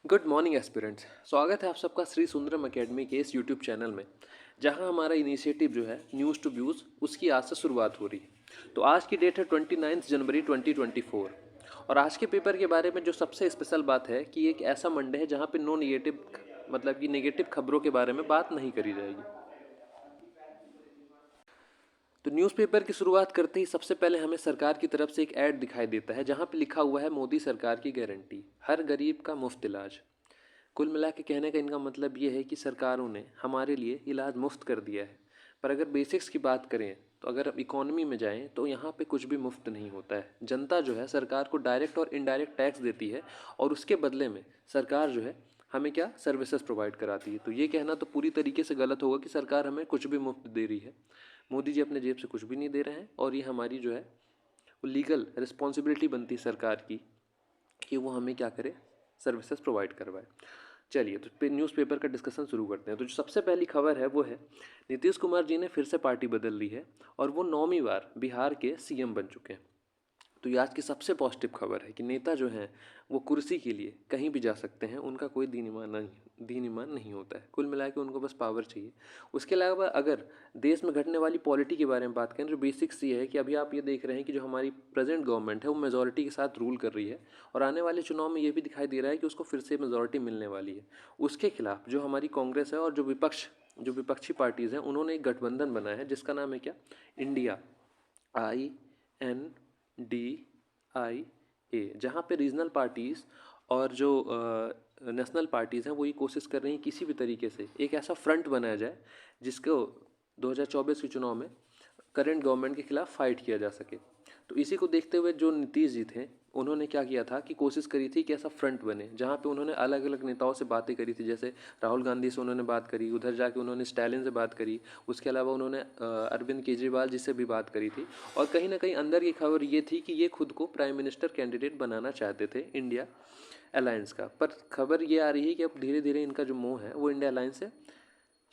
Good morning aspirants. स्वागत है आप सबका श्री सुंदरम एकेडमी के इस यूट्यूब चैनल में, जहां हमारा इनिशिएटिव जो है न्यूज़ टू व्यूज़ उसकी आज से शुरुआत हो रही है। तो आज की डेट है 29 जनवरी 2024 और आज के पेपर के बारे में जो सबसे स्पेशल बात है कि एक ऐसा मंडे है जहां पे नो निगेटिव मतलब कि नेगेटिव खबरों के बारे में बात नहीं करी जाएगी। तो न्यूज़पेपर की शुरुआत करते ही सबसे पहले हमें सरकार की तरफ से एक ऐड दिखाई देता है जहां पे लिखा हुआ है मोदी सरकार की गारंटी, हर गरीब का मुफ्त इलाज। कुल मिला के कहने का इनका मतलब ये है कि सरकारों ने हमारे लिए इलाज मुफ्त कर दिया है। पर अगर बेसिक्स की बात करें तो अगर अब इकोनॉमी में जाएं तो यहाँ पे कुछ भी मुफ्त नहीं होता है। जनता जो है सरकार को डायरेक्ट और इनडायरेक्ट टैक्स देती है और उसके बदले में सरकार जो है हमें क्या सर्विसेज प्रोवाइड कराती है। तो ये कहना तो पूरी तरीके से गलत होगा कि सरकार हमें कुछ भी मुफ्त दे रही है। मोदी जी अपने जेब से कुछ भी नहीं दे रहे हैं और ये हमारी जो है वो लीगल रिस्पॉन्सिबिलिटी बनती है सरकार की कि वो हमें क्या करे, सर्विसेज प्रोवाइड करवाए। चलिए तो न्यूज़पेपर का डिस्कशन शुरू करते हैं। तो जो सबसे पहली खबर है वो है नीतीश कुमार जी ने फिर से पार्टी बदल ली है और वो 9वीं बार बिहार के सीएम बन चुके हैं। तो ये आज की सबसे पॉजिटिव खबर है कि नेता जो हैं वो कुर्सी के लिए कहीं भी जा सकते हैं, उनका कोई दीन ईमान नहीं होता है। कुल मिला के उनको बस पावर चाहिए। उसके अलावा अगर देश में घटने वाली पॉलिटी के बारे में बात करें तो बेसिक्स ये है कि अभी आप ये देख रहे हैं कि जो हमारी प्रेजेंट गवर्नमेंट है वो मेजोरिटी के साथ रूल कर रही है और आने वाले चुनाव में ये भी दिखाई दे रहा है कि उसको फिर से मेजोरिटी मिलने वाली है। उसके खिलाफ जो हमारी कांग्रेस है और जो विपक्षी पार्टीज़ हैं उन्होंने एक गठबंधन बनाया है जिसका नाम है क्या, इंडिया, INDIA, जहाँ पे रीजनल पार्टीज़ और जो नेशनल पार्टीज़ हैं वो ये कोशिश कर रही हैं किसी भी तरीके से एक ऐसा फ्रंट बनाया जाए जिसको 2024 के चुनाव में करंट गवर्नमेंट के खिलाफ फाइट किया जा सके। तो इसी को देखते हुए जो नीतीश जी थे उन्होंने क्या किया था कि कोशिश करी थी कि ऐसा फ्रंट बने जहाँ पे उन्होंने अलग अलग नेताओं से बातें करी थी। जैसे राहुल गांधी से उन्होंने बात करी, उधर जाके उन्होंने स्टैलिन से बात करी, उसके अलावा उन्होंने अरविंद केजरीवाल जी से भी बात करी थी। और कहीं ना कहीं अंदर की खबर ये थी कि ये खुद को प्राइम मिनिस्टर कैंडिडेट बनाना चाहते थे इंडिया अलायंस का। पर खबर ये आ रही है कि अब धीरे धीरे इनका जो मोह है वो इंडिया अलायंस से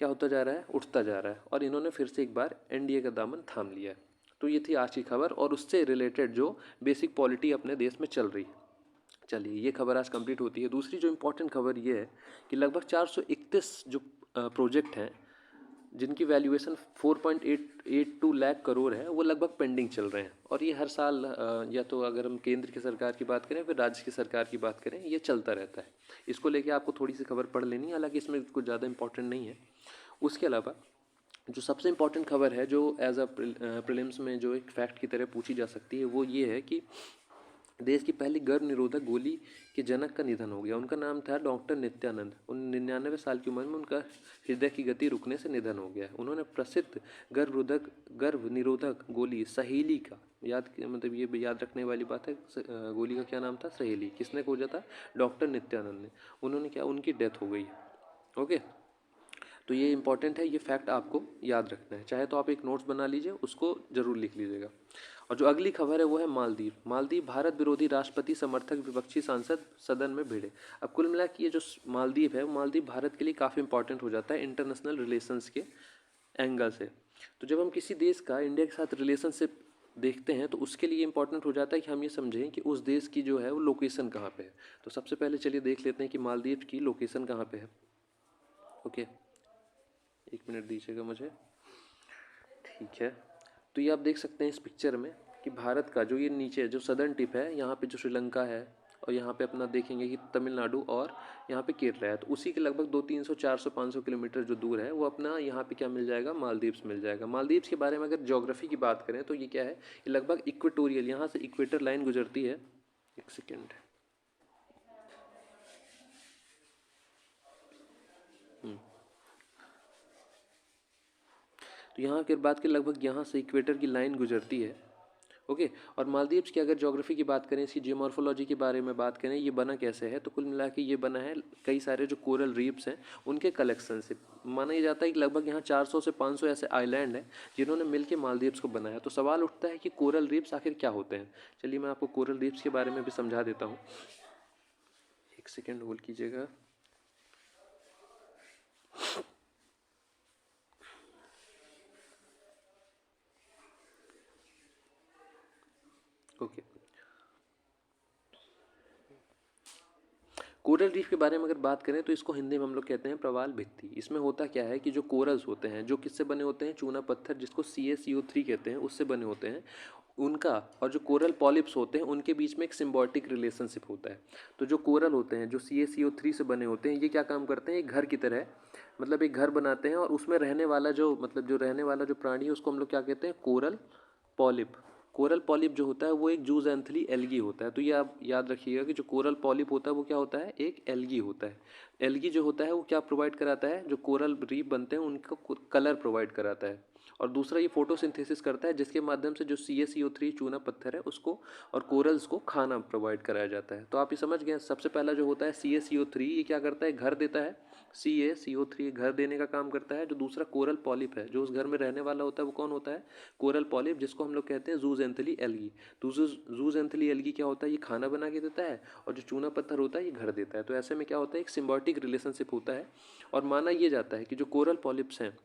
क्या होता जा रहा है, उठता जा रहा है और इन्होंने फिर से एक बार एनडीए का दामन थाम लिया है। तो ये थी आज की खबर और उससे रिलेटेड जो बेसिक पॉलिटी अपने देश में चल रही है। चलिए ये खबर आज कंप्लीट होती है। दूसरी जो इम्पोर्टेंट खबर ये है कि लगभग 431 जो प्रोजेक्ट हैं जिनकी वैल्यूएशन 4.882 लाख करोड़ है वो लगभग पेंडिंग चल रहे हैं और ये हर साल या तो अगर हम केंद्र की सरकार की बात करें फिर राज्य की सरकार की बात करें ये चलता रहता है। इसको लेके आपको थोड़ी सी खबर पढ़ लेनी है, हालांकि इसमें कुछ ज़्यादा इंपॉर्टेंट नहीं है। उसके अलावा जो सबसे इम्पॉर्टेंट खबर है जो एज अ प्रीलिम्स में जो एक फैक्ट की तरह पूछी जा सकती है वो ये है कि देश की पहली गर्भ निरोधक गोली के जनक का निधन हो गया। उनका नाम था डॉक्टर नित्यानंद। 99 साल की उम्र में उनका हृदय की गति रुकने से निधन हो गया। उन्होंने प्रसिद्ध गर्भ निरोधक गोली सहेली का मतलब ये याद रखने वाली बात है, गोली का क्या नाम था, सहेली। किसने खोजा था, डॉक्टर नित्यानंद ने। उन्होंने क्या, उनकी डेथ हो गई। ओके, तो ये इंपॉर्टेंट है, ये फैक्ट आपको याद रखना है। चाहे तो आप एक नोट्स बना लीजिए, उसको जरूर लिख लीजिएगा। और जो अगली खबर है वो है मालदीव। मालदीव भारत विरोधी राष्ट्रपति समर्थक विपक्षी सांसद सदन में भिड़े। अब कुल मिला के ये जो मालदीव है, मालदीव भारत के लिए काफ़ी इंपॉर्टेंट हो जाता है इंटरनेशनल रिलेशंस के एंगल से। तो जब हम किसी देश का इंडिया के साथ रिलेशनशिप देखते हैं तो उसके लिए इंपॉर्टेंट हो जाता है कि हम ये समझें कि उस देश की जो है वो लोकेशन कहाँ पे है। तो सबसे पहले चलिए देख लेते हैं कि मालदीव की लोकेशन कहाँ पे है। ओके, एक मिनट दीजिएगा मुझे। ठीक है, तो ये आप देख सकते हैं इस पिक्चर में कि भारत का जो ये नीचे जो सदर्न टिप है, यहाँ पे जो श्रीलंका है और यहाँ पे अपना देखेंगे कि तमिलनाडु और यहाँ पे केरला है। तो उसी के लगभग 200-300-400-500 किलोमीटर जो दूर है वो अपना यहाँ पे क्या मिल जाएगा, मालदीव्स मिल जाएगा। मालदीव्स के बारे में अगर ज्योग्राफी की बात करें तो ये क्या है, ये लगभग इक्वेटोरियल, यहाँ से इक्वेटर लाइन गुजरती है। एक सेकेंड। तो यहाँ की बात करें, लगभग यहाँ से इक्वेटर की लाइन गुजरती है। ओके, और मालदीव्स की अगर ज्योग्राफी की बात करें, इसकी जियोमॉर्फोलॉजी के बारे में बात करें, ये बना कैसे है, तो कुल मिला के ये बना है कई सारे जो कोरल रीफ्स हैं उनके कलेक्शन से। माना ये जाता है कि लगभग यहाँ 400 से 500 ऐसे आइलैंड हैं जिन्होंने मिलकर मालदीव्स को बनाया। तो सवाल उठता है कि कोरल रीफ्स आखिर क्या होते हैं। चलिए मैं आपको कोरल रीफ्स के बारे में भी समझा देता हूँ। एक सेकेंड होल्ड कीजिएगा। ओके, कोरल रीफ के बारे में अगर बात करें तो इसको हिंदी में हम लोग कहते हैं प्रवाल भित्ति। इसमें होता क्या है कि जो कोरल्स होते हैं जो किससे बने होते हैं, चूना पत्थर जिसको CaCO3 कहते हैं उससे बने होते हैं उनका, और जो कोरल पॉलिप्स होते हैं उनके बीच में एक सिम्बायोटिक रिलेशनशिप होता है। तो जो कोरल होते हैं जो CaCO3 से बने होते हैं ये क्या काम करते हैं, एक घर की तरह, मतलब एक घर बनाते हैं और उसमें रहने वाला जो रहने वाला जो प्राणी है उसको हम लोग क्या कहते हैं, कोरल पॉलिप। कोरल पॉलिप जो होता है वो एक जूज़ैंथली एल्गी होता है। तो ये आप याद रखिएगा कि जो कोरल पॉलिप होता है वो क्या होता है, एक एल्गी होता है। एल्गी जो होता है वो क्या प्रोवाइड कराता है, जो कोरल रीफ बनते हैं उनको कलर प्रोवाइड कराता है। और दूसरा ये फोटोसिंथेसिस करता है जिसके माध्यम से जो CaCO3 चूना पत्थर है उसको और कोरल्स को खाना प्रोवाइड कराया जाता है। तो आप ये समझ गए, सबसे पहला जो होता है CaCO3 ये क्या करता है, घर देता है। CaCO3 घर देने का काम करता है। जो दूसरा कोरल पॉलिप है जो उस घर में रहने वाला होता है वो कौन होता है, कोरल पॉलिप, जिसको हम लोग कहते हैं जूज़ैंथली एल्गी। तो जूज़ैंथली एल्गी क्या होता है, ये खाना बना के देता है, और जो चूना पत्थर होता है ये घर देता है। तो ऐसे में क्या होता है, एक सिम्बायोटिक रिलेशनशिप होता है। और माना ये जाता है कि जो कोरल पॉलिप्स हैं,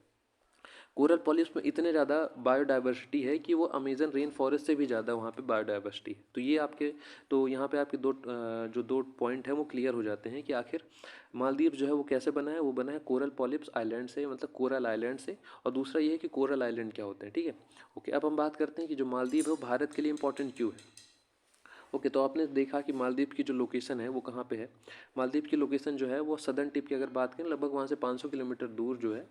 कोरल पॉलिप्स में इतने ज़्यादा बायोडाइवर्सिटी है कि वो अमेजन रेन फॉरेस्ट से भी ज़्यादा वहाँ पे बायोडाइवर्सिटी है। तो ये आपके, तो यहाँ पे आपके दो पॉइंट हैं वो क्लियर हो जाते हैं कि आखिर मालदीव जो है वो कैसे बना है। वो बना है कोरल पॉलिप्स आइलैंड से, मतलब कोरल आइलैंड से। और दूसरा ये है कि कोरल आइलैंड क्या होते हैं, ठीक है। ओके, अब हम बात करते हैं कि जो मालदीव है वो भारत के लिए इंपॉर्टेंट क्यों है। ओके, तो आपने देखा कि मालदीव की जो लोकेशन है वो कहाँ पे है। मालदीव की लोकेशन जो है वो सदर्न टिप की अगर बात करें लगभग वहाँ से 500 किलोमीटर दूर जो है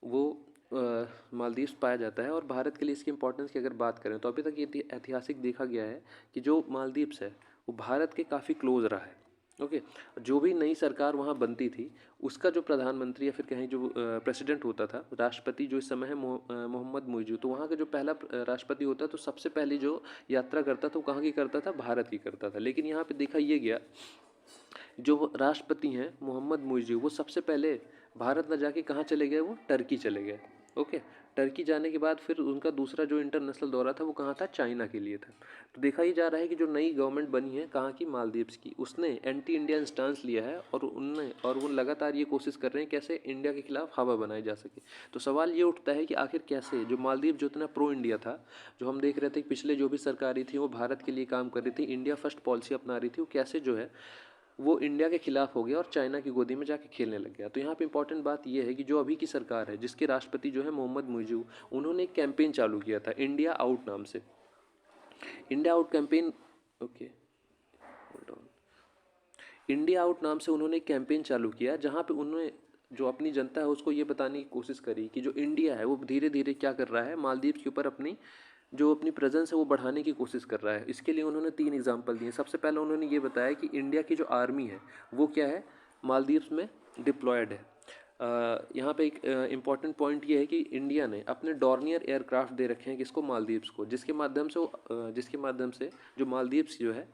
वो मालदीव्स पाया जाता है। और भारत के लिए इसकी इंपॉर्टेंस की अगर बात करें तो अभी तक ये ऐतिहासिक देखा गया है कि जो मालदीव्स है वो भारत के काफ़ी क्लोज रहा है। ओके, जो भी नई सरकार वहाँ बनती थी उसका जो प्रधानमंत्री या फिर कहें जो प्रेसिडेंट होता था, राष्ट्रपति जो इस समय है मोहम्मद मुइज़ू, तो वहाँ का जो पहला राष्ट्रपति होता है तो सबसे पहले जो यात्रा करता था वो कहाँ की करता था, भारत की करता था। लेकिन यहाँ पे देखा ये गया जो राष्ट्रपति हैं मोहम्मद मुइज़ी वो सबसे पहले भारत न जाके कहाँ चले गए, वो टर्की चले गए। ओके, टर्की जाने के बाद फिर उनका दूसरा जो इंटरनेशनल दौरा था वो कहाँ था, चाइना के लिए था। तो देखा ही जा रहा है कि जो नई गवर्नमेंट बनी है कहाँ की, मालदीव्स की, उसने एंटी इंडियन स्टांस लिया है और वो लगातार ये कोशिश कर रहे हैं कैसे इंडिया के खिलाफ हवा बनाई जा सके। तो सवाल ये उठता है कि आखिर कैसे जो मालदीव जो इतना प्रो इंडिया था, जो हम देख रहे थे कि पिछले जो भी सरकारें थी वो भारत के लिए काम कर रही थी, इंडिया फर्स्ट पॉलिसी अपना रही थी, वो कैसे जो है वो इंडिया के खिलाफ हो गया और चाइना की गोदी में जाके खेलने लग गया। तो यहाँ पे इंपॉर्टेंट बात ये है कि जो अभी की सरकार है जिसके राष्ट्रपति जो है मोहम्मद मुइज़ू, उन्होंने एक कैंपेन चालू किया था इंडिया आउट नाम से। India out campaign, okay, India out नाम से उन्होंने एक कैंपेन चालू किया जहाँ पे उन्होंने जो अपनी जनता है उसको ये बताने की कोशिश करी कि जो इंडिया है वो धीरे धीरे क्या कर रहा है, मालदीव के ऊपर अपनी प्रेजेंस है वो बढ़ाने की कोशिश कर रहा है। इसके लिए उन्होंने 3 एग्जांपल दिए। सबसे पहले उन्होंने ये बताया कि इंडिया की जो आर्मी है वो क्या है, मालदीव्स में डिप्लॉयड है। यहाँ पे एक इम्पॉर्टेंट पॉइंट ये है कि इंडिया ने अपने डॉर्नियर एयरक्राफ्ट दे रखे हैं किसको, मालदीव्स को, जिसके माध्यम से जो मालदीव्स जो है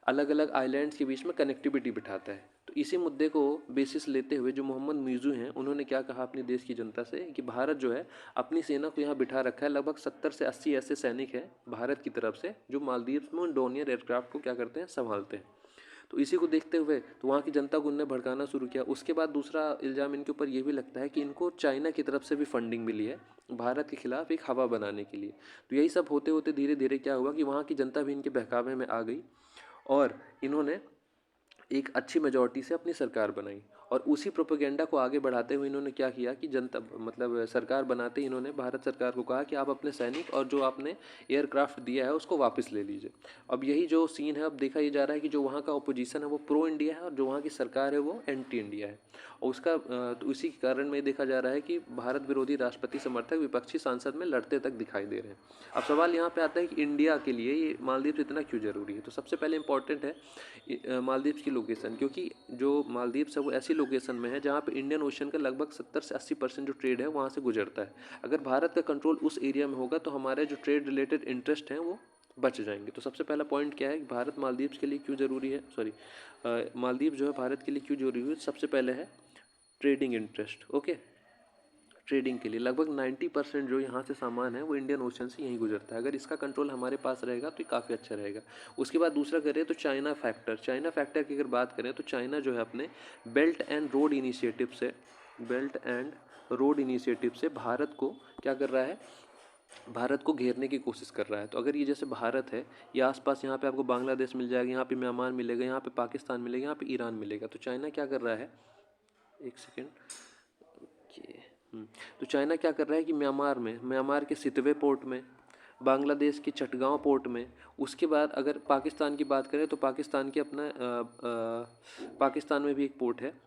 अलग अलग आइलैंड्स के बीच में कनेक्टिविटी बिठाता है। तो इसी मुद्दे को बेसिस लेते हुए जो मोहम्मद मुइज़ू हैं उन्होंने क्या कहा अपने देश की जनता से कि भारत जो है अपनी सेना को यहाँ बिठा रखा है, लगभग 70 से 80 ऐसे सैनिक हैं भारत की तरफ से जो मालदीव्स में उन डॉर्नियर एयरक्राफ्ट को क्या करते हैं, संभालते हैं। तो इसी को देखते हुए तो वहाँ की जनता को उनने भड़काना शुरू किया। उसके बाद दूसरा इल्ज़ाम इनके ऊपर ये भी लगता है कि इनको चाइना की तरफ से भी फंडिंग मिली है भारत के खिलाफ एक हवा बनाने के लिए। तो यही सब होते होते धीरे धीरे क्या हुआ कि वहाँ की जनता भी इनके बहकावे में आ गई और इन्होंने एक अच्छी मेजॉरिटी से अपनी सरकार बनाई। और उसी प्रोपेगेंडा को आगे बढ़ाते हुए इन्होंने क्या किया कि जनता सरकार बनाते ही इन्होंने भारत सरकार को कहा कि आप अपने सैनिक और जो आपने एयरक्राफ्ट दिया है उसको वापस ले लीजिए। अब यही जो सीन है अब देखा ये जा रहा है कि जो वहाँ का अपोजिशन है वो प्रो इंडिया है और जो वहाँ की सरकार है वो एंटी इंडिया है। और उसका तो इसी के कारण में देखा जा रहा है कि भारत विरोधी राष्ट्रपति समर्थक विपक्षी सांसद में लड़ते तक दिखाई दे रहे हैं। अब सवाल यहाँ पे आता है कि इंडिया के लिए ये मालदीव इतना क्यों ज़रूरी है। तो सबसे पहले इंपॉर्टेंट है मालदीव की लोकेशन, क्योंकि जो मालदीव है वो ऐसी लोकेशन में है जहाँ पे इंडियन ओशन का लगभग 70 से 80% जो ट्रेड है वहाँ से गुजरता है। अगर भारत का कंट्रोल उस एरिया में होगा तो हमारे जो ट्रेड रिलेटेड इंटरेस्ट हैं वो बच जाएंगे। तो सबसे पहला पॉइंट क्या है कि भारत मालदीव्स के लिए क्यों ज़रूरी है, मालदीव जो है भारत के लिए क्यों ज़रूरी है। सबसे पहले है ट्रेडिंग इंटरेस्ट। ओके, ट्रेडिंग के लिए लगभग 90% जो यहाँ से सामान है वो इंडियन ओशन से यहीं गुजरता है। अगर इसका कंट्रोल हमारे पास रहेगा तो ये काफ़ी अच्छा रहेगा। उसके बाद दूसरा करें तो चाइना फैक्टर की अगर बात करें तो चाइना जो है अपने बेल्ट एंड रोड इनिशिएटिव से भारत को क्या कर रहा है, भारत को घेरने की कोशिश कर रहा है। तो अगर ये जैसे भारत है, ये आसपास यहाँ पे आपको बांग्लादेश मिल जाएगा, यहाँ पे म्यांमार मिलेगा, यहाँ पे पाकिस्तान मिलेगा, यहाँ पे ईरान मिलेगा। तो चाइना क्या कर रहा है, एक सेकेंड, ये तो चाइना क्या कर रहा है कि म्यांमार के सितवे पोर्ट में, बांग्लादेश के चटगांव पोर्ट में, उसके बाद अगर पाकिस्तान की बात करें तो पाकिस्तान के अपना पाकिस्तान में भी एक पोर्ट है,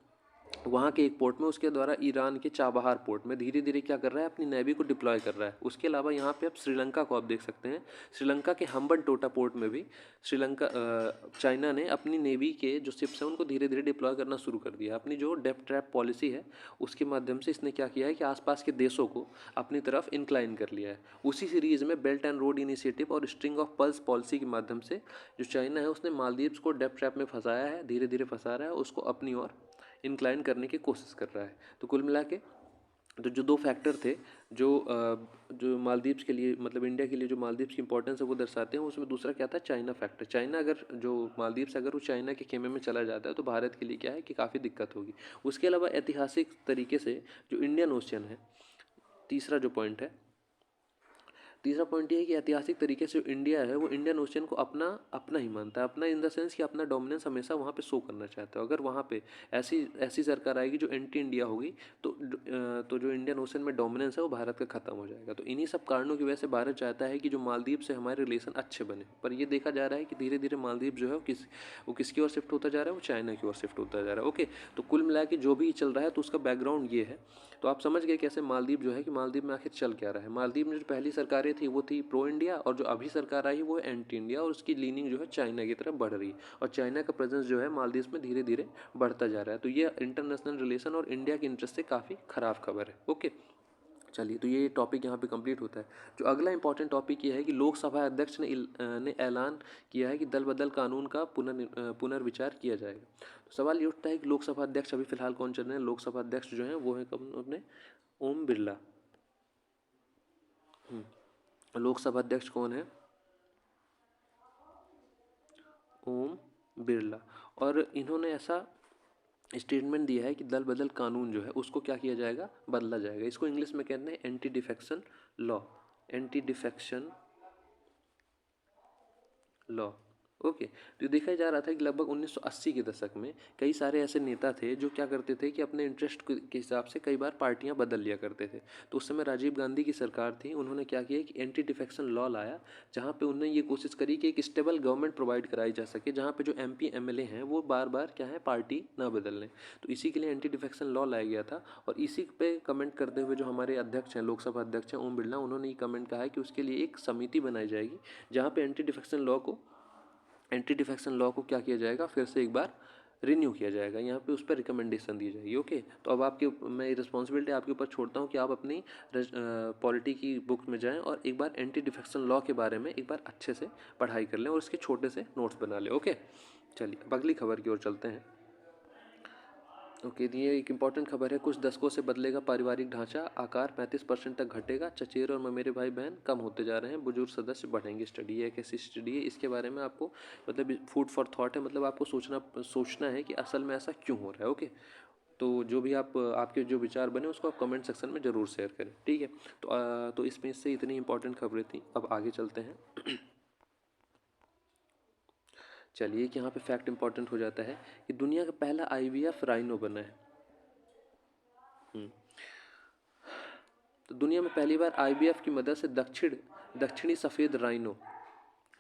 वहाँ के एक पोर्ट में, उसके द्वारा ईरान के चाबहार पोर्ट में धीरे धीरे क्या कर रहा है, अपनी नेवी को डिप्लॉय कर रहा है। उसके अलावा यहाँ पे आप श्रीलंका को आप देख सकते हैं, श्रीलंका के हम्बन टोटा पोर्ट में भी चाइना ने अपनी नेवी के जो शिप्स हैं उनको धीरे धीरे डिप्लॉय करना शुरू कर दिया। अपनी जो डेप्थ ट्रैप पॉलिसी है उसके माध्यम से इसने क्या किया है कि आसपास के देशों को अपनी तरफ इंक्लाइन कर लिया है। उसी सीरीज़ में बेल्ट एंड रोड इनिशिएटिव और स्ट्रिंग ऑफ पल्स पॉलिसी के माध्यम से जो चाइना है उसने मालदीव्स को डेप्थ ट्रैप में फंसाया है, धीरे धीरे फंसा रहा है, उसको अपनी ओर इंक्लाइन करने की कोशिश कर रहा है। तो कुल मिला के तो जो दो फैक्टर थे जो मालदीव्स के लिए, मतलब इंडिया के लिए जो मालदीव्स की इंपॉर्टेंस है वो दर्शाते हैं, उसमें दूसरा क्या था, चाइना फैक्टर। चाइना अगर जो मालदीव्स अगर वो चाइना के खेमे में चला जाता है तो भारत के लिए क्या है कि काफ़ी दिक्कत होगी। उसके अलावा ऐतिहासिक तरीके से जो इंडियन ओशियन है, तीसरा पॉइंट ये है कि ऐतिहासिक तरीके से इंडिया है वो इंडियन ओशियन को अपना ही मानता है, अपना इन द सेंस कि अपना डोमिनेंस हमेशा वहाँ पे शो करना चाहता है। अगर वहाँ पे ऐसी सरकार आएगी जो एंटी इंडिया होगी तो जो इंडियन ओशियन में डोमिनेंस है वो भारत का खत्म हो जाएगा। तो इन्हीं सब कारणों की वजह से भारत चाहता है कि जो मालदीव से हमारे रिलेशन अच्छे बने, पर ये देखा जा रहा है कि धीरे धीरे मालदीव जो है वो किसकी ओर शिफ्ट होता जा रहा है, वो चाइना की ओर शिफ्ट होता जा रहा है। ओके, तो कुल मिला के जो भी चल रहा है तो उसका बैकग्राउंड ये है। तो आप समझ गए कैसे मालदीव जो है कि मालदीव में आखिर चल क्या रहा है। मालदीव में जो पहली सरकारें थी वो थी प्रो इंडिया, और जो अभी सरकार आई वो एंटी इंडिया, और उसकी लीनिंग जो है चाइना की तरफ बढ़ रही है, और चाइना का प्रेजेंस जो है मालदीव में धीरे धीरे बढ़ता जा रहा है। तो ये इंटरनेशनल रिलेशन और इंडिया के इंटरेस्ट से काफ़ी खराब खबर है। ओके, चलिए, तो ये टॉपिक यहाँ पे कंप्लीट होता है। जो अगला इंपॉर्टेंट टॉपिक ये है कि लोकसभा अध्यक्ष ने ऐलान किया है कि दल बदल कानून का पुनर्विचार किया जाएगा। तो सवाल ये उठता है कि लोकसभा अध्यक्ष अभी फिलहाल कौन चल रहे हैं। लोकसभा अध्यक्ष जो हैं वो है अपने ओम बिरला। लोकसभा अध्यक्ष कौन है, ओम बिरला। और इन्होंने ऐसा स्टेटमेंट दिया है कि दल बदल कानून जो है उसको क्या किया जाएगा, बदला जाएगा। इसको इंग्लिश में कहते हैं anti defection law, anti defection law. Okay, तो ये देखा जा रहा था कि लगभग 1980 के दशक में कई सारे ऐसे नेता थे जो क्या करते थे कि अपने इंटरेस्ट के हिसाब से कई बार पार्टियां बदल लिया करते थे। तो उस समय राजीव गांधी की सरकार थी, उन्होंने क्या किया कि एंटी डिफेक्शन लॉ लाया, जहां पे उन्होंने ये कोशिश करी कि एक स्टेबल गवर्नमेंट प्रोवाइड कराई जा सके, जहाँ पे जो MP MLA हैं वो बार बार क्या है, पार्टी ना बदल लें। तो इसी के लिए एंटी डिफेक्शन लॉ लाया गया था। और इसी पे कमेंट करते हुए जो हमारे अध्यक्ष हैं, लोकसभा अध्यक्ष हैं ओम बिरला, उन्होंने ये कमेंट कहा है कि उसके लिए एक समिति बनाई जाएगी जहाँ पे एंटी डिफेक्शन लॉ को क्या किया जाएगा, फिर से एक बार रिन्यू किया जाएगा, यहाँ पे उस पर रिकमेंडेशन दी जाएगी। ओके, तो अब मैं रिस्पॉन्सिबिलिटी आपके ऊपर छोड़ता हूँ कि आप अपनी पॉलिटी की बुक में जाएं और एक बार एंटी डिफेक्शन लॉ के बारे में एक बार अच्छे से पढ़ाई कर लें और इसके छोटे से नोट्स बना लें। ओके, चलिए अब अगली खबर की ओर चलते हैं। ओके, तो ये एक इंपॉर्टेंट खबर है। कुछ दशकों से बदलेगा पारिवारिक ढांचा, आकार 35% तक घटेगा, चचेरे और ममेरे भाई बहन कम होते जा रहे हैं, बुजुर्ग सदस्य बढ़ेंगे। स्टडी है, एक ऐसी स्टडी है, इसके बारे में आपको मतलब फूड फॉर थॉट है, मतलब आपको सोचना है कि असल में ऐसा क्यों हो रहा है। ओके, तो जो भी आपके जो विचार बने उसको आप कमेंट सेक्शन में ज़रूर शेयर करें, ठीक है। तो इसमें इससे इतनी इंपॉर्टेंट खबरें थी। अब आगे चलते हैं। चलिए, कि यहाँ पे फैक्ट इंपॉर्टेंट हो जाता है कि दुनिया का पहला IVF राइनो बना है। तो दुनिया में पहली बार IVF की मदद से दक्षिणी सफ़ेद राइनो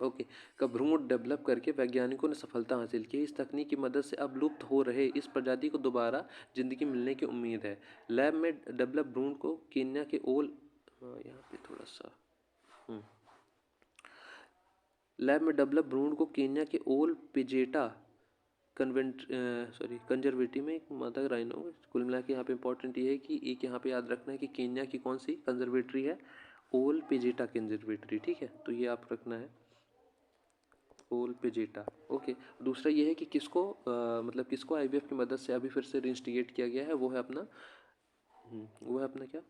का भ्रूण डेवलप करके वैज्ञानिकों ने सफलता हासिल की। इस तकनीक की मदद से अब लुप्त हो रहे इस प्रजाति को दोबारा जिंदगी मिलने की उम्मीद है। लैब में डेवलप भ्रूण को केन्या के यहाँ पे थोड़ा सा लैब में डेवलप भ्रूण को केन्या के ओल पिजेटा कंजर्वेटिव में एक मदर राइनो। कुल मिला के यहाँ पे इंपॉर्टेंट ये है कि एक यहाँ पे याद रखना है कि केन्या की कौन सी कंजर्वेटरी है, ओल पिजेटा कंजर्वेटरी, ठीक है। तो ये आप रखना है, ओल पिजेटा। ओके, दूसरा ये है कि किसको IVF की मदद से अभी फिर से रिइंस्टिगेट किया गया है, वो है अपना क्या,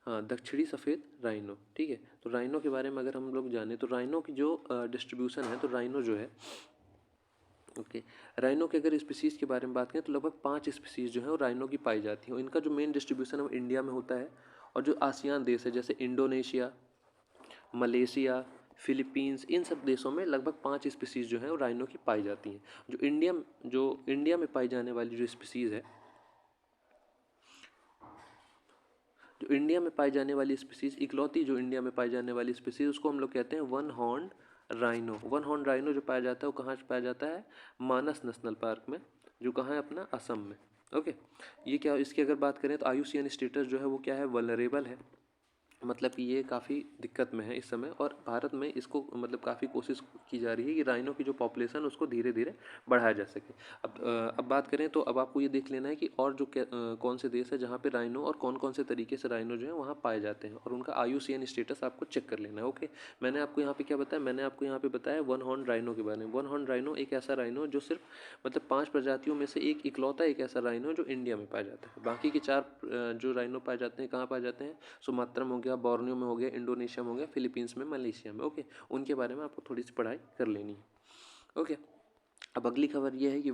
हाँ, दक्षिणी सफ़ेद राइनो, ठीक है। तो राइनो के बारे में अगर हम लोग जाने तो राइनो की जो डिस्ट्रीब्यूशन है, तो राइनो जो है राइनो के अगर स्पीसीज़ के बारे में बात करें तो लगभग 5 स्पीसीज़ जो है वो राइनो की पाई जाती हैं। इनका जो मेन डिस्ट्रीब्यूशन है वो इंडिया में होता है, और जो आसियान देश है जैसे इंडोनेशिया, मलेशिया, फिलीपींस, इन सब देशों में लगभग 5 स्पीसीज़ जो हैं वो राइनो की पाई जाती हैं। जो इंडिया में पाई जाने वाली जो स्पीसीज़ है, जो इंडिया में पाई जाने वाली स्पीसीज़, इकलौती जो इंडिया में पाई जाने वाली स्पीसीज़, उसको हम लोग कहते हैं one horn rhino. One horn rhino जो पाया जाता है वो कहाँ पाया जाता है? मानस नेशनल पार्क में, जो कहाँ है? अपना असम में। ओके, ये क्या, इसकी अगर बात करें तो IUCN स्टेटस जो है वो क्या है? वल्नरेबल है, मतलब कि ये काफ़ी दिक्कत में है इस समय, और भारत में इसको मतलब काफ़ी कोशिश की जा रही है कि राइनो की जो पॉपुलेशन उसको धीरे धीरे बढ़ाया जा सके। अब बात करें तो अब आपको ये देख लेना है कि और जो कौन से देश है जहाँ पे राइनो और कौन कौन से तरीके से राइनो जो है वहाँ पाए जाते हैं, और उनका IUCN स्टेटस आपको चेक कर लेना है। ओके, मैंने आपको यहाँ पे क्या बताया? मैंने आपको यहाँ पे बताया वन हॉर्न राइनो के बारे में। वन हॉर्न राइनो एक ऐसा राइनो जो सिर्फ मतलब 5 प्रजातियों में से एक इकलौता एक ऐसा राइनो जो इंडिया में पाया जाता है। बाकी के 4 जो राइनो पाए जाते हैं कहाँ पाए जाते हैं? सुमात्रा में हो गया, बोर्नियो में हो गया, इंडोनेशिया में हो गया, फिलीपींस में, मलेशिया में। ओके, उनके बारे में आपको थोड़ी सी पढ़ाई कर लेनी है। ओके, अब अगली खबर यह है कि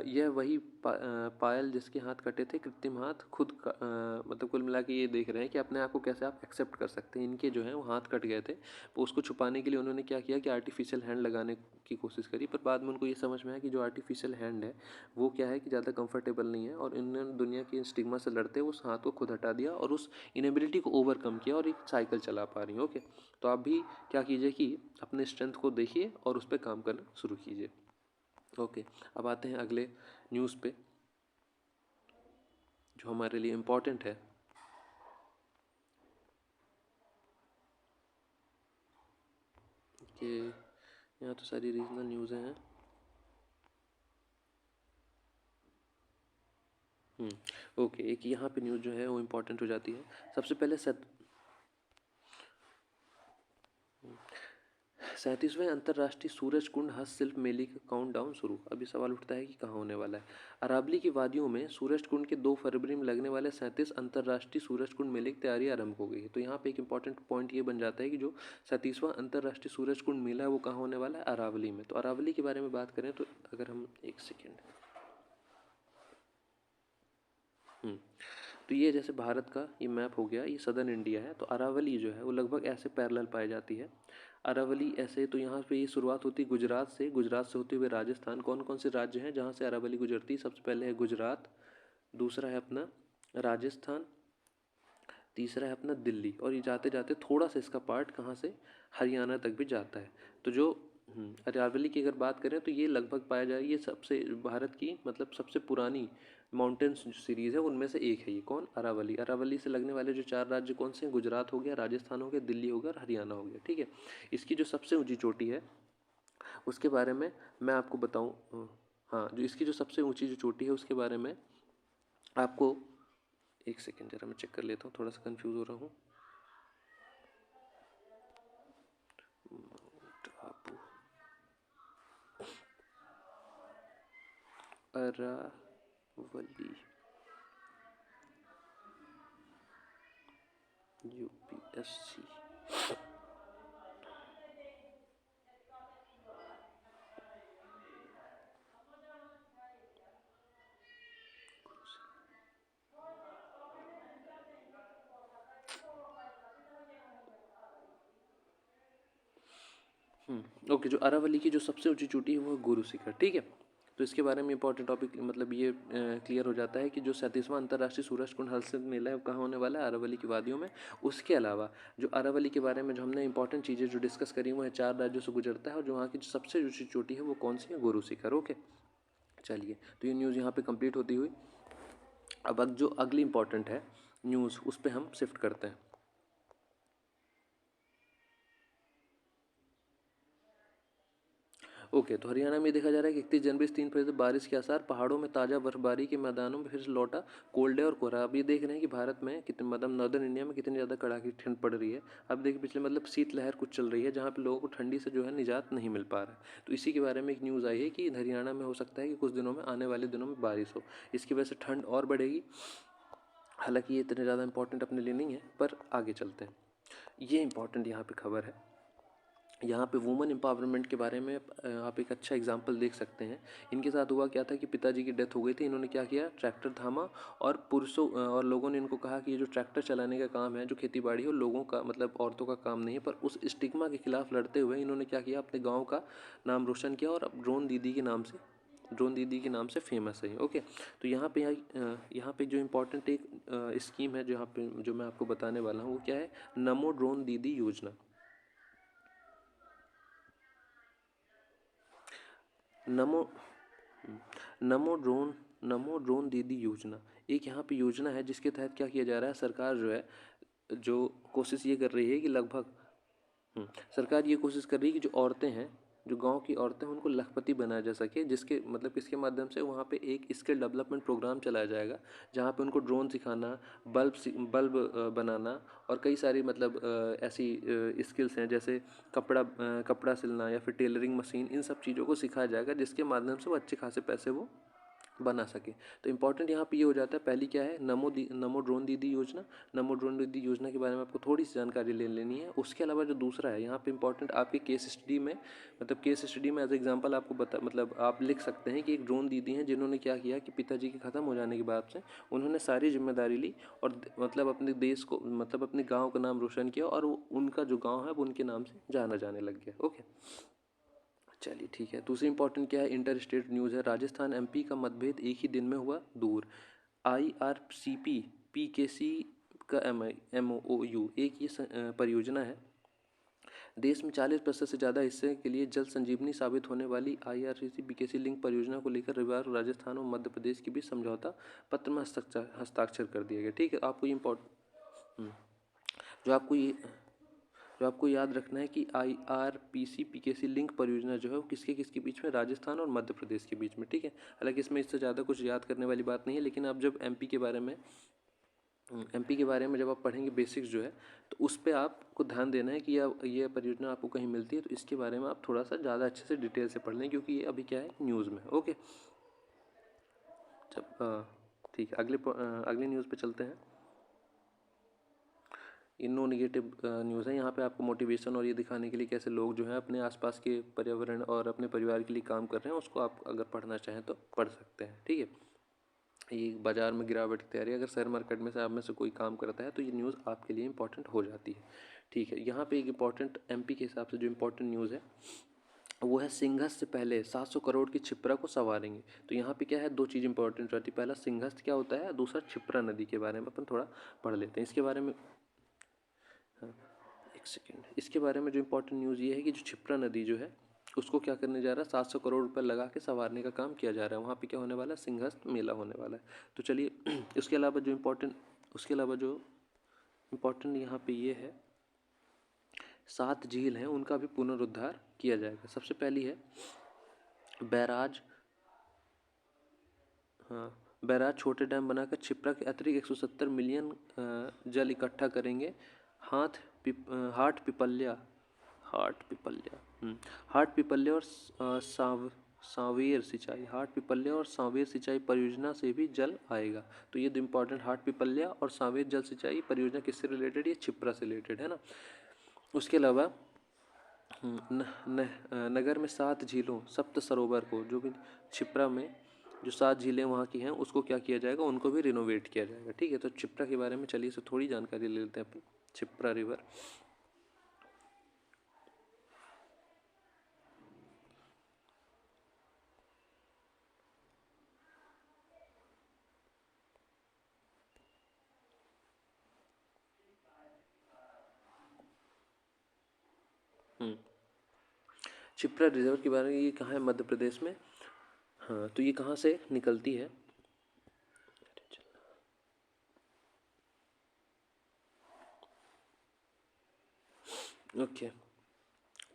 यह वही पायल जिसके हाथ कटे थे, कृत्रिम हाथ खुद मतलब कुल मिला के ये देख रहे हैं कि अपने आप को कैसे आप एक्सेप्ट कर सकते हैं। इनके जो है वो हाथ कट गए थे, तो उसको छुपाने के लिए उन्होंने क्या किया कि आर्टिफिशियल हैंड लगाने की कोशिश करी, पर बाद में उनको ये समझ में आया कि जो आर्टिफिशियल हैंड है वो क्या है कि ज़्यादा कंफर्टेबल नहीं है, और इन्होंने दुनिया की स्टिग्मा से लड़ते उस हाथ को खुद हटा दिया और उस इनेबिलिटी को ओवरकम किया और एक साइकिल चला पा रही हैं। ओके, तो आप भी क्या कीजिए कि अपने स्ट्रेंथ को देखिए और उस पर काम करना शुरू कीजिए। ओके, अब आते हैं अगले न्यूज़ पे जो हमारे लिए इम्पोर्टेंट है। कि यहाँ तो सारी रीजनल न्यूज़ हैं। ओके, एक यहाँ पे न्यूज़ जो है वो इम्पोर्टेंट हो जाती है। सबसे पहले 37वें अंतर्राष्ट्रीय सूरज कुंड हस्तशिल्प मेले का काउंटडाउन शुरू। अभी सवाल उठता है कि कहाँ होने वाला है। अरावली की वादियों में सूरज कुंड के 2 फरवरी में लगने वाले 37 अंतर्राष्ट्रीय सूरज कुंड मेले की तैयारी आरंभ हो गई है। तो यहाँ पे एक इंपॉर्टेंट पॉइंट ये बन जाता है कि जो 37वां अंतर्राष्ट्रीय सूरज कुंड मेला है वो कहाँ होने वाला है? अरावली में। तो अरावली के बारे में बात करें तो अगर हम एक सेकेंड, तो ये जैसे भारत का ये मैप हो गया, ये सदर्न इंडिया है, तो अरावली जो है वो लगभग ऐसे पैरेलल पाई जाती है। अरावली ऐसे, तो यहाँ पे ये शुरुआत होती है गुजरात से, गुजरात से होते हुए राजस्थान। कौन कौन से राज्य हैं जहाँ से अरावली गुजरती है? सबसे पहले है गुजरात, दूसरा है अपना राजस्थान, तीसरा है अपना दिल्ली, और ये जाते जाते थोड़ा सा इसका पार्ट कहाँ से? हरियाणा तक भी जाता है। तो जो अरावली की अगर बात करें तो ये लगभग पाया जाए, ये सबसे भारत की मतलब सबसे पुरानी माउंटेन्स सीरीज़ है उनमें से एक है ये। कौन? अरावली। अरावली से लगने वाले जो 4 राज्य कौन से हैं? गुजरात हो गया, राजस्थान हो गया, दिल्ली हो गया और हरियाणा हो गया। ठीक है, इसकी जो सबसे ऊंची चोटी है उसके बारे में मैं आपको बताऊं। हाँ, जो इसकी जो सबसे ऊंची जो चोटी है उसके बारे में आपको, एक सेकेंड जरा मैं चेक कर लेता हूँ, थोड़ा सा कंफ्यूज हो रहा हूँ। Mount Abu, Aravalli, UPSC। Okay, जो अरावली की जो सबसे ऊंची चोटी है वो है गुरु शिखर। ठीक है, तो इसके बारे में इंपॉर्टेंट टॉपिक मतलब ये क्लियर हो जाता है कि जो 37वां अंतर्राष्ट्रीय सूरज कुंड हस्तशिल्प मेला है वो कहाँ होने वाला है? अरावली की वादियों में। उसके अलावा जो अरावली के बारे में जो हमने इंपॉर्टेंट चीज़ें जो डिस्कस करी वो है 4 राज्यों से गुजरता है, और जो वहाँ की जो सबसे ऊंची चोटी है वो कौन सी है? गुरु शिखर। ओके, चलिए, तो ये न्यूज़ यहाँ पे कंप्लीट होती हुई अब जो अगली इंपॉर्टेंट है न्यूज़ उस पर हम शिफ्ट करते हैं। ओके, तो हरियाणा में देखा जा रहा है कि 31 जनवरी से 3 फरवरी तक बारिश के आसार, पहाड़ों में ताज़ा बर्फबारी के मैदानों में फिर से लौटा कोल्ड डे और कोहरा। अब ये देख रहे हैं कि भारत में कितने मतलब नॉर्दर्न इंडिया में कितनी ज़्यादा कड़ाके की ठंड पड़ रही है। अब देखिए पिछले मतलब शीतलहर कुछ चल रही है जहाँ पे लोगों को ठंडी से जो है निजात नहीं मिल पा रहा है। तो इसी के बारे में एक न्यूज़ आई है कि हरियाणा में हो सकता है कि कुछ दिनों में, आने वाले दिनों में बारिश हो, इसकी वजह से ठंड और बढ़ेगी। हालांकि ये इतने ज़्यादा इंपॉर्टेंट अपने लिए नहीं है, पर आगे चलते हैं। ये इंपॉर्टेंट यहाँ पे खबर है यहाँ पे वुमेन एम्पावरमेंट के बारे में आप एक अच्छा एग्जांपल देख सकते हैं। इनके साथ हुआ क्या था कि पिताजी की डेथ हो गई थी। इन्होंने क्या किया, ट्रैक्टर थामा और पुरुषों और लोगों ने इनको कहा कि ये जो ट्रैक्टर चलाने का काम है, जो खेती बाड़ी है, वो लोगों का मतलब औरतों का काम नहीं है। पर उस स्टिग्मा के खिलाफ लड़ते हुए इन्होंने क्या किया, अपने गाँव का नाम रोशन किया और अब ड्रोन दीदी के नाम से फेमस है। ओके, तो यहाँ पे जो इम्पोर्टेंट एक स्कीम है जो यहाँ पे जो मैं आपको बताने वाला हूँ वो क्या है, नमो ड्रोन दीदी योजना। नमो नमो ड्रोन दीदी योजना एक यहाँ पे योजना है जिसके तहत क्या किया जा रहा है, सरकार जो है जो कोशिश ये कर रही है कि लगभग सरकार ये कोशिश कर रही है कि जो औरतें हैं, जो गांव की औरतें हैं, उनको लखपति बनाया जा सके, जिसके मतलब इसके माध्यम से वहाँ पे एक स्किल डेवलपमेंट प्रोग्राम चलाया जाएगा जहाँ पे उनको ड्रोन सिखाना, बल्ब बनाना और कई सारी मतलब ऐसी स्किल्स हैं जैसे कपड़ा सिलना या फिर टेलरिंग मशीन, इन सब चीज़ों को सिखाया जाएगा जिसके माध्यम से वो अच्छे खासे पैसे वो बना सके। तो इम्पॉर्टेंट यहाँ पे ये हो जाता है, पहली क्या है, नमो ड्रोन दीदी योजना। नमो ड्रोन दीदी योजना के बारे में आपको थोड़ी सी जानकारी ले लेनी है। उसके अलावा जो दूसरा है यहाँ पे इम्पॉर्टेंट आपके केस स्टडी में, मतलब केस स्टडी में एज एग्जांपल आपको मतलब आप लिख सकते हैं कि एक ड्रोन दीदी हैं जिन्होंने क्या किया कि पिताजी के ख़त्म हो जाने के बाद से उन्होंने सारी जिम्मेदारी ली और मतलब अपने देश को, मतलब अपने गाँव का नाम रोशन किया और उनका जो गाँव है वो उनके नाम से जाना जाने लग गया। ओके, चलिए ठीक है। दूसरी इंपॉर्टेंट क्या है, इंटर स्टेट न्यूज़ है। राजस्थान एमपी का मतभेद एक ही दिन में हुआ दूर। आईआरसीपी पीकेसी का एमओयू एक ये परियोजना है। देश में 40% से ज़्यादा हिस्से के लिए जल संजीवनी साबित होने वाली आईआरसीपी पीकेसी लिंक परियोजना को लेकर रविवार को राजस्थान और मध्य प्रदेश के बीच समझौता पत्र में हस्ताक्षर कर दिया गया। ठीक है, आपको ये जो आपको ये जो आपको याद रखना है कि आईआरपीसी पीकेसी लिंक परियोजना जो है वो किसके किसके बीच में, राजस्थान और मध्य प्रदेश के बीच में। ठीक है, हालांकि इसमें इससे ज़्यादा कुछ याद करने वाली बात नहीं है, लेकिन आप जब एमपी के बारे में जब आप पढ़ेंगे बेसिक्स जो है, तो उस पर आपको ध्यान देना है कि ये परियोजना आपको कहीं मिलती है तो इसके बारे में आप थोड़ा सा ज़्यादा अच्छे से डिटेल से पढ़ लें, क्योंकि ये अभी क्या है, न्यूज़ में। ओके, जब ठीक है, अगले न्यूज़ पे चलते हैं। नो निगेटिव न्यूज़ है। यहाँ पे आपको मोटिवेशन और ये दिखाने के लिए कैसे लोग जो हैं अपने आसपास के पर्यावरण और अपने परिवार के लिए काम कर रहे हैं, उसको आप अगर पढ़ना चाहें तो पढ़ सकते हैं। ठीक है, ये बाजार में गिरावट की तैयारी, अगर शेयर मार्केट में से आप में से कोई काम करता है तो ये न्यूज़ आपके लिए इंपॉर्टेंट हो जाती है। ठीक है, यहाँ पे एक इंपॉर्टेंट एमपी के हिसाब से जो इंपॉर्टेंट न्यूज़ है वो है, सिंघस्त से पहले 700 करोड़ की क्षिप्रा को संवारेंगे। तो यहाँ पे क्या है, दो चीज़ इंपॉर्टेंट रहती है। पहला सिंघस्त क्या होता है, दूसरा क्षिप्रा नदी के बारे में अपन थोड़ा पढ़ लेते हैं। इसके बारे में हाँ, एक सेकेंड, इसके बारे में जो इम्पोर्टेंट न्यूज़ ये है कि जो क्षिप्रा नदी जो है उसको क्या करने जा रहा है, 700 करोड़ रुपए लगा के संवारने का काम किया जा रहा है। वहाँ पे क्या होने वाला है, सिंहस्थ मेला होने वाला है। तो चलिए उसके अलावा जो इम्पोर्टेंट यहाँ पे ये है, 7 झील हैं उनका भी पुनरुद्धार किया जाएगा। सबसे पहली है बैराज, हाँ, बैराज छोटे डैम बनाकर क्षिप्रा के अतिरिक्त 170 मिलियन जल इकट्ठा करेंगे। हाथ हाट पिपल्या हाट पिपल्या हाट पिपल्या और सांवेर सिंचाई परियोजना से भी जल आएगा। तो ये दो इम्पोर्टेंट, हाट पिपल्या और सांवेर जल सिंचाई परियोजना किससे रिलेटेड, ये क्षिप्रा से रिलेटेड है ना। उसके अलावा नगर में 7 झीलों, सप्त सरोवर को, जो भी क्षिप्रा में जो 7 झीलें वहाँ की हैं उसको क्या किया जाएगा, उनको भी रिनोवेट किया जाएगा। ठीक है, तो क्षिप्रा के बारे में चलिए से थोड़ी जानकारी ले लेते हैं अपन। क्षिप्रा रिवर, क्षिप्रा रिवर के बारे में, ये कहाँ है, मध्य प्रदेश में। हाँ, तो ये कहाँ से निकलती है, ओके।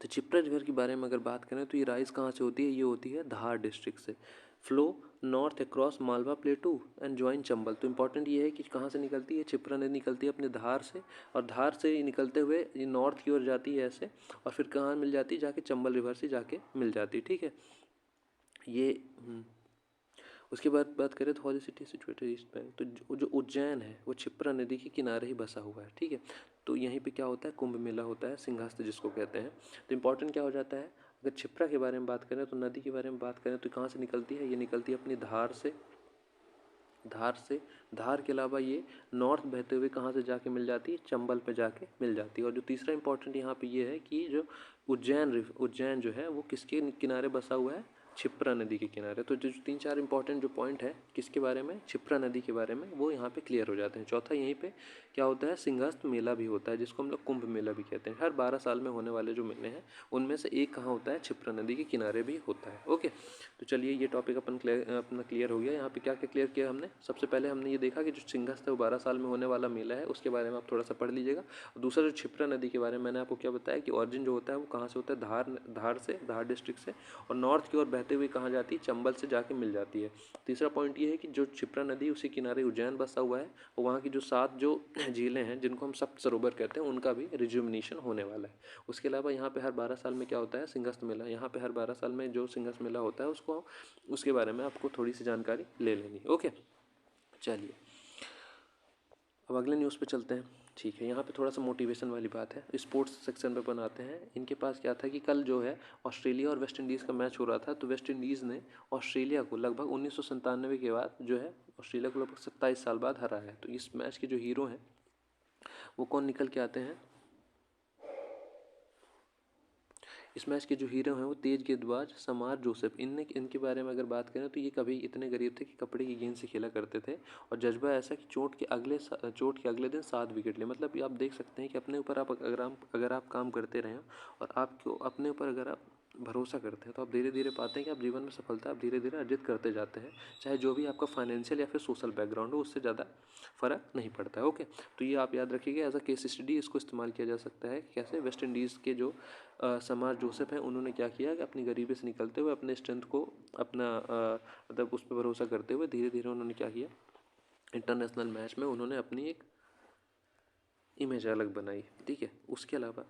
तो क्षिप्रा रिवर के बारे में अगर बात करें तो ये राइज कहाँ से होती है, ये होती है धार डिस्ट्रिक्ट से। Flow north across Malwa प्लेटू and join Chambal. तो इम्पॉर्टेंट ये है कि कहाँ से निकलती है, क्षिप्रा नदी निकलती है अपने धार से, और धार से निकलते हुए ये नॉर्थ की ओर जाती है ऐसे, और फिर कहाँ मिल जाती है, जाके चंबल रिवर से जाके मिल जाती है। ठीक है, ये उसके बाद बात करें तो हॉली सिटी सिचुएटेड ईस्ट बैंक, तो जो उज्जैन है वो क्षिप्रा नदी के किनारे ही बसा हुआ है, ठीक है। तो यहीं पे क्या होता है, कुंभ मेला होता है, सिंहास्त जिसको कहते हैं। तो इम्पोर्टेंट क्या हो जाता है, अगर क्षिप्रा के बारे में बात करें तो नदी के बारे में बात करें तो कहाँ से निकलती है, ये निकलती है अपनी धार से। धार के अलावा ये नॉर्थ बहते हुए कहाँ से जाके मिल जाती है, चंबल पे जाके मिल जाती है। और जो तीसरा इंपॉर्टेंट यहाँ पे ये है कि जो उज्जैन जो है वो किसके किनारे बसा हुआ है, क्षिप्रा नदी के किनारे। तो जो 3-4 इंपॉर्टेंट जो पॉइंट है किसके बारे में, क्षिप्रा नदी के बारे में, वो यहाँ पे क्लियर हो जाते हैं। चौथा यहीं पे क्या होता है, सिंहस्थ मेला भी होता है जिसको हम लोग कुंभ मेला भी कहते हैं। हर 12 साल में होने वाले जो मेले हैं उनमें से एक कहाँ होता है, क्षिप्रा नदी के किनारे भी होता है। ओके, तो चलिए ये टॉपिक अपना क्लियर हो गया। यहाँ पे क्या क्या क्लियर किया हमने, सबसे पहले हमने ये देखा कि जो सिंहस्थ है वो 12 साल में होने वाला मेला है, उसके बारे में आप थोड़ा सा पढ़ लीजिएगा। और दूसरा जो क्षिप्रा नदी के बारे में मैंने आपको क्या बताया कि ऑरिजिन जो होता है वो कहाँ से होता है, धार डिस्ट्रिक्ट से, और नॉर्थ की ओर बहते हुए कहाँ जाती है, चंबल से जाके मिल जाती है। तीसरा पॉइंट ये है कि जो क्षिप्रा नदी उसी किनारे उज्जैन बसा हुआ है, और वहाँ की जो 7 जो झीलें हैं जिनको हम सप्त सरोवर कहते हैं उनका भी रिजुमिनेशन होने वाला है। उसके अलावा यहाँ पे हर 12 साल में क्या होता है, सिंहस्थ मेला। यहाँ पे हर 12 साल में जो सिंहस्थ मेला होता है उसके बारे में आपको थोड़ी सी जानकारी ले लेनी। ओके, चलिए अब अगले न्यूज़ पे चलते हैं। ठीक है, यहाँ पे थोड़ा सा मोटिवेशन वाली बात है, स्पोर्ट्स सेक्शन पे बनाते हैं। इनके पास क्या था कि कल जो है ऑस्ट्रेलिया और वेस्ट इंडीज़ का मैच हो रहा था, तो वेस्ट इंडीज़ ने ऑस्ट्रेलिया को लगभग 1997 के बाद जो है ऑस्ट्रेलिया को लगभग 27 साल बाद हरा है। तो इस मैच के जो हीरो हैं वो कौन निकल के आते हैं, इस मैच के जो हीरो हैं वो तेज गेंदबाज समार जोसेफ। इनके बारे में अगर बात करें तो ये कभी इतने गरीब थे कि कपड़े की गेंद से खेला करते थे, और जज्बा ऐसा कि चोट के अगले दिन 7 विकेट लिए। मतलब आप देख सकते हैं कि अपने ऊपर अगर आप काम करते रहें और आपको अपने ऊपर अगर आप भरोसा करते हैं तो आप धीरे धीरे पाते हैं कि आप जीवन में सफलता आप धीरे धीरे अर्जित करते जाते हैं, चाहे जो भी आपका फाइनेंशियल या फिर सोशल बैकग्राउंड हो, उससे ज़्यादा फ़र्क नहीं पड़ता है। ओके, तो ये आप याद रखिएगा, एज अ केस स्टडी इसको इस्तेमाल किया जा सकता है कि कैसे वेस्ट इंडीज़ के जो समार जोसेफ हैं उन्होंने क्या किया कि अपनी गरीबी से निकलते हुए अपने स्ट्रेंथ को अपना मतलब उस पर भरोसा करते हुए धीरे धीरे उन्होंने क्या किया, इंटरनेशनल मैच में उन्होंने अपनी एक इमेज अलग बनाई। ठीक है, उसके अलावा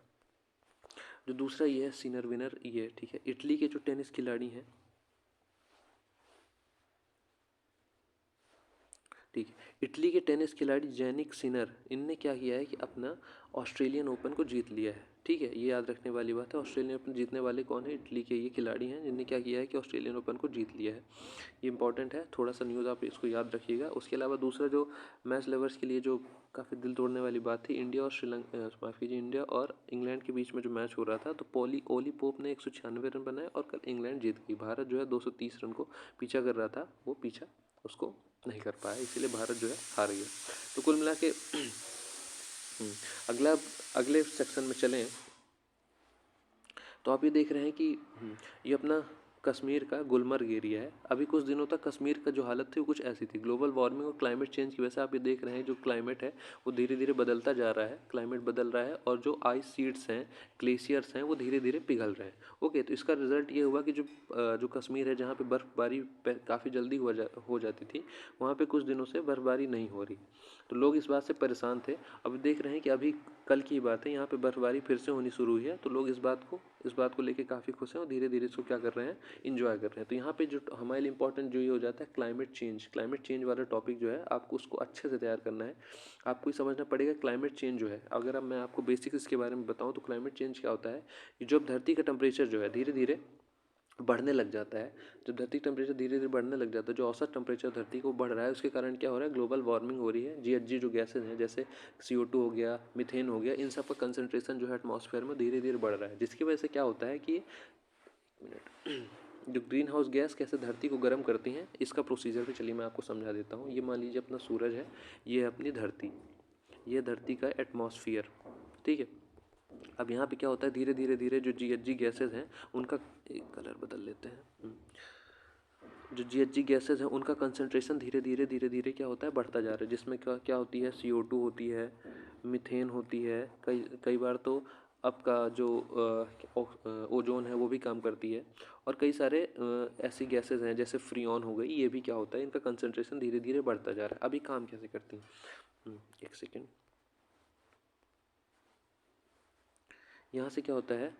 जो दूसरा ये है सीनियर विनर, ये ठीक है, इटली के जो टेनिस खिलाड़ी हैं, ठीक है, इटली के टेनिस खिलाड़ी जैनिक सिनर, इनने क्या किया है कि अपना ऑस्ट्रेलियन ओपन को जीत लिया है। ठीक है, ये याद रखने वाली बात है। ऑस्ट्रेलियन ओपन जीतने वाले कौन है, इटली के ये खिलाड़ी हैं जिनने क्या किया है कि ऑस्ट्रेलियन ओपन को जीत लिया है। ये इंपॉर्टेंट है, थोड़ा सा न्यूज़ आप इसको याद रखिएगा। उसके अलावा दूसरा जो मैच लवर्स के लिए जो काफ़ी दिल तोड़ने वाली बात थी, इंडिया और माफ़ कीजिए, इंडिया और इंग्लैंड के बीच में जो मैच हो रहा था, तो ओली पोप ने 196 रन बनाए और कल इंग्लैंड जीत गई। भारत जो है 230 रन को पीछा कर रहा था, वो पीछा उसको नहीं कर पाया, इसीलिए भारत जो है हार गया। तो कुल मिला के अगले सेक्शन में चलें तो आप ये देख रहे हैं कि ये अपना कश्मीर का गुलमर्ग एरिया है। अभी कुछ दिनों तक कश्मीर का जो हालत थी वो कुछ ऐसी थी। ग्लोबल वार्मिंग और क्लाइमेट चेंज की वजह से आप ये देख रहे हैं जो क्लाइमेट है वो धीरे धीरे बदलता जा रहा है, क्लाइमेट बदल रहा है, और जो आइस शीट्स हैं, ग्लेशियर्स हैं, वो धीरे धीरे पिघल रहे हैं। ओके, तो इसका रिजल्ट ये हुआ कि जो कश्मीर है जहाँ पे बर्फ़बारी काफ़ी जल्दी हो जाती थी, वहाँ पे कुछ दिनों से बर्फ़बारी नहीं हो रही। तो लोग इस बात से परेशान थे। अब देख रहे हैं कि अभी कल की बात है, यहाँ पे बर्फ़बारी फिर से होनी शुरू हुई है, तो लोग इस बात को लेके काफ़ी खुश हैं और धीरे धीरे इसको क्या कर रहे हैं, इंजॉय कर रहे हैं। तो यहाँ पे जो हमारे लिए इंपॉर्टेंट जो ये हो जाता है क्लाइमेट चेंज वाला टॉपिक जो है आपको उसको अच्छे से तैयार करना है। आपको ये समझना पड़ेगा क्लाइमेट चेंज जो है, अगर अब मैं आपको बेसिक्स इसके बारे में बताऊँ तो क्लाइमेट चेंज क्या होता है कि जब धरती का टेम्परेचर जो है धीरे धीरे बढ़ने लग जाता है, जब धरती टेम्परेचर धीरे धीरे बढ़ने लग जाता है, जो औसत टेम्परेचर धरती को बढ़ रहा है, उसके कारण क्या हो रहा है, ग्लोबल वार्मिंग हो रही है। जीएचजी जो गैसेज हैं जैसे CO2 हो गया, मीथेन हो गया, इन सब का कंसनट्रेशन जो है एटमॉस्फेयर में धीरे धीरे बढ़ रहा है, जिसकी वजह से क्या होता है कि जो ग्रीन हाउस गैस कैसे धरती को गर्म करती हैं, इसका प्रोसीजर भी चलिए मैं आपको समझा देता हूँ। ये मान लीजिए अपना सूरज है, ये है अपनी धरती, ये धरती का एटमॉस्फियर। ठीक है, अब यहाँ पे क्या होता है, धीरे धीरे धीरे जो GHG गैसेज हैं उनका एक कलर बदल लेते हैं, जो GHG गैसेज हैं उनका कंसंट्रेशन धीरे धीरे क्या होता है, बढ़ता जा रहा है, जिसमें क्या क्या होती है, CO2 होती है, मीथेन होती है, कई बार तो आपका जो ओजोन है वो भी काम करती है, और कई सारे ऐसी गैसेज हैं जैसे फ्रियोन हो गई, ये भी क्या होता है, इनका कंसंट्रेशन धीरे धीरे बढ़ता जा रहा है। अभी काम कैसे करती हैं, एक सेकेंड, यहाँ से क्या होता है,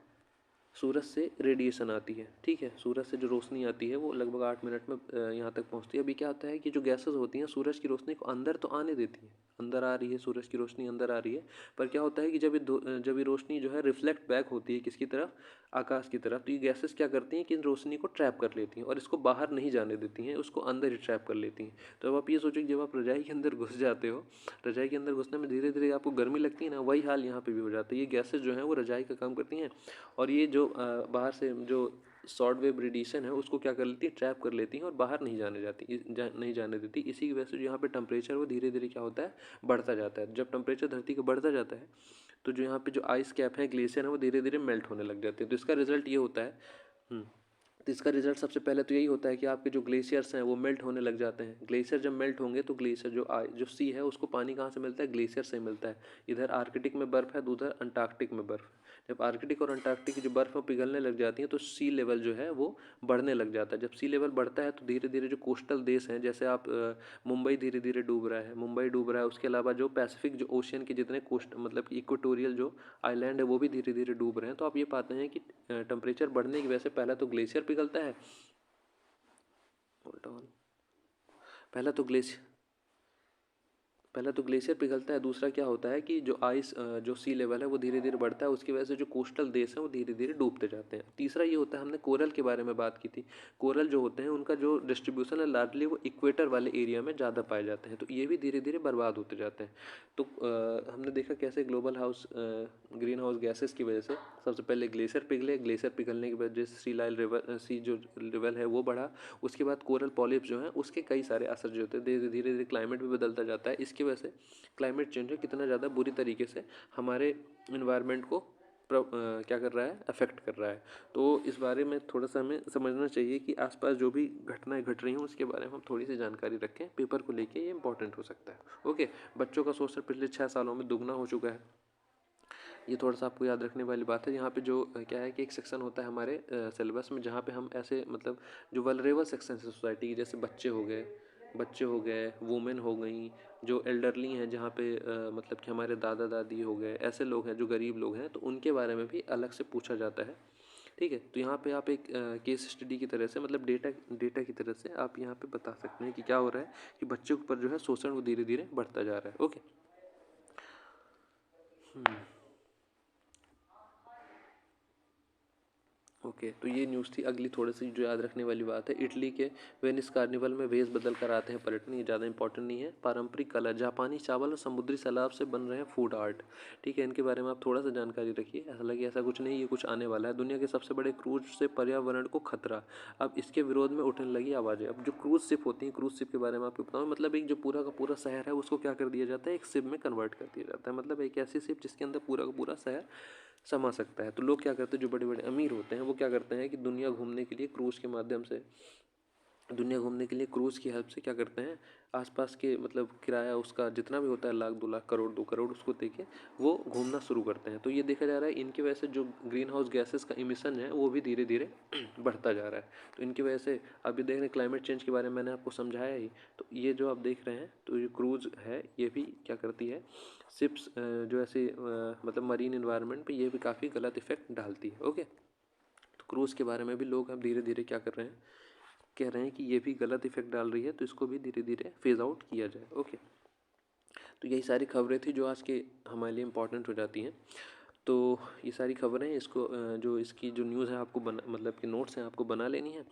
सूरज से रेडिएशन आती है, ठीक है। सूरज से जो रोशनी आती है वो लगभग 8 मिनट में यहाँ तक पहुँचती है। अभी क्या होता है कि जो गैसेस होती हैं सूरज की रोशनी को अंदर तो आने देती हैं, अंदर आ रही है, सूरज की रोशनी अंदर आ रही है, पर क्या होता है कि जब ये रोशनी जो है रिफ्लेक्ट बैक होती है किसकी तरफ, आकाश की तरफ, तो ये गैसेस क्या करती हैं कि इन रोशनी को ट्रैप कर लेती हैं और इसको बाहर नहीं जाने देती हैं, उसको अंदर ही ट्रैप कर लेती हैं। तो अब आप ये सोचो कि जब आप रजाई के अंदर घुस जाते हो, रजाई के अंदर घुसने में धीरे धीरे आपको गर्मी लगती है ना, वही हाल यहाँ पे भी हो जाता है। ये गैसेस जो हैं वो रजाई का काम करती हैं और ये जो बाहर से जो शॉर्ट वेव रेडिएशन है उसको क्या कर लेती है, ट्रैप कर लेती हैं और बाहर नहीं नहीं जाने देती। इसी की वजह से जो यहाँ पे टेम्परेचर वो धीरे धीरे क्या होता है, बढ़ता जाता है। जब टेम्परेचर धरती का बढ़ता जाता है तो जो यहाँ पे जो आइस कैप है, ग्लेशियर है, वो धीरे धीरे मेल्ट होने लग जाते हैं। तो इसका रिजल्ट ये होता है तो इसका रिजल्ट सबसे पहले तो यही होता है कि आपके जो ग्लेशियर्स हैं वो मेल्ट होने लग जाते हैं। ग्लेशियर जब मेल्ट होंगे तो ग्लेशियर जो सी है उसको पानी कहाँ से मिलता है, ग्लेशियर से मिलता है। इधर आर्कटिक में बर्फ़ है तो उधर अंटार्कटिक में बर्फ़ है। जब आर्कटिक और अंटार्कटिक की जो बर्फ़ है पिघलने लग जाती है तो सी लेवल जो है वो बढ़ने लग जाता है। जब सी लेवल बढ़ता है तो धीरे धीरे जो कोस्टल देश हैं, जैसे आप मुंबई धीरे धीरे डूब रहा है, मुंबई डूब रहा है। उसके अलावा जो पैसिफिक जो ओशियन के जितने कोस्ट मतलब कि इक्वेटोरियल जो आइलैंड है वो भी धीरे धीरे डूब रहे हैं। तो आप ये पाते हैं कि टेम्परेचर बढ़ने की वजह से पहला तो ग्लेशियर पिघलता है, पहला तो ग्लेशियर पिघलता है। दूसरा क्या होता है कि जो आइस जो सी लेवल है वो धीरे धीरे बढ़ता है, उसकी वजह से जो कोस्टल देश हैं वो धीरे धीरे डूबते जाते हैं। तीसरा ये होता है, हमने कोरल के बारे में बात की थी। कोरल जो होते हैं उनका जो डिस्ट्रीब्यूशन है लार्जली वो इक्वेटर वाले एरिया में ज़्यादा पाए जाते हैं, तो ये भी धीरे धीरे बर्बाद होते जाते हैं। तो हमने देखा कैसे ग्रीन हाउस गैसेस की वजह से सबसे पहले ग्लेशियर पिघले, ग्लेशियर पिघलने की वजह से सी जो लेवल है वो बढ़ा। उसके बाद कोरल पॉलिप्स जो हैं उसके कई सारे असर जो होते हैं, धीरे धीरे क्लाइमेट भी बदलता जाता है। इसकी वजह से क्लाइमेट चेंज है कितना ज़्यादा बुरी तरीके से हमारे इन्वायरमेंट को क्या कर रहा है, अफेक्ट कर रहा है। तो इस बारे में थोड़ा सा हमें समझना चाहिए कि आसपास जो भी घटनाएं घट रही हैं उसके बारे में हम थोड़ी सी जानकारी रखें पेपर को लेके, ये इंपॉर्टेंट हो सकता है। ओके, बच्चों का शोषण पिछले 6 सालों में दुगना हो चुका है, ये थोड़ा सा आपको याद रखने वाली बात है। यहाँ पे जो क्या है कि एक सेक्शन होता है हमारे सिलेबस में जहाँ पे हम ऐसे मतलब जो वल्नरेबल सेक्शन है सोसाइटी की, जैसे बच्चे हो गए, वुमेन हो गई, जो एल्डरली हैं जहाँ पे मतलब कि हमारे दादा दादी हो गए, ऐसे लोग हैं जो गरीब लोग हैं, तो उनके बारे में भी अलग से पूछा जाता है। ठीक है, तो यहाँ पे आप एक केस स्टडी की तरह से मतलब डेटा की तरह से आप यहाँ पे बता सकते हैं कि क्या हो रहा है कि बच्चों के ऊपर जो है शोषण वो धीरे धीरे बढ़ता जा रहा है। ओके। ओके, तो ये न्यूज़ थी। अगली थोड़ी सी जो याद रखने वाली बात है, इटली के वेनिस कार्निवल में वेश बदल कर आते हैं पर्यटन। ये ज़्यादा इंपॉर्टेंट नहीं है। पारंपरिक कला, जापानी चावल और समुद्री सैलाब से बन रहे हैं फूड आर्ट। ठीक है, इनके बारे में आप थोड़ा सा जानकारी रखिए। हालांकि ऐसा कुछ नहीं, ये कुछ आने वाला है। दुनिया के सबसे बड़े क्रूज से पर्यावरण को खतरा, अब इसके विरोध में उठने लगी आवाज़ें। अब जो क्रूज शिप होती हैं, क्रूज शिप के बारे में आपको बताऊँ, मतलब एक जो पूरा का पूरा शहर है उसको क्या कर दिया जाता है, एक शिप में कन्वर्ट कर दिया जाता है। मतलब एक ऐसी शिप जिसके अंदर पूरा का पूरा शहर समा सकता है। तो लोग क्या करते हैं, जो बड़े बड़े अमीर होते हैं वो क्या करते हैं कि दुनिया घूमने के लिए क्रूज़ की हेल्प से क्या करते हैं, आसपास के मतलब किराया उसका जितना भी होता है, लाख 2 लाख करोड़ 2 करोड़, उसको दे के वो घूमना शुरू करते हैं। तो ये देखा जा रहा है इनकी वजह से जो ग्रीन हाउस गैसेस का इमिशन है वो भी धीरे धीरे बढ़ता जा रहा है। तो इनकी वजह से अभी देख रहे हैं क्लाइमेट चेंज के बारे में मैंने आपको समझाया ही। तो ये जो आप देख रहे हैं, तो ये क्रूज़ है ये भी क्या करती है, शिप्स जो ऐसे मतलब मरीन इन्वायरमेंट पे ये भी काफ़ी गलत इफेक्ट डालती है। ओके, तो क्रूज़ के बारे में भी लोग अब धीरे धीरे क्या कर रहे हैं, कह रहे हैं कि ये भी गलत इफेक्ट डाल रही है, तो इसको भी धीरे धीरे फेज आउट किया जाए। ओके, तो यही सारी खबरें थी जो आज के हमारे लिए इम्पोर्टेंट हो जाती हैं। तो ये सारी खबरें इसको जो इसकी जो न्यूज़ है आपको मतलब कि नोट्स हैं आपको बना लेनी है।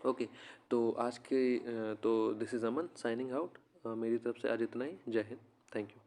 ओके, तो आज के तो this is Aman signing out. मेरी तरफ से आज इतना ही। जय हिंद, थैंक यू।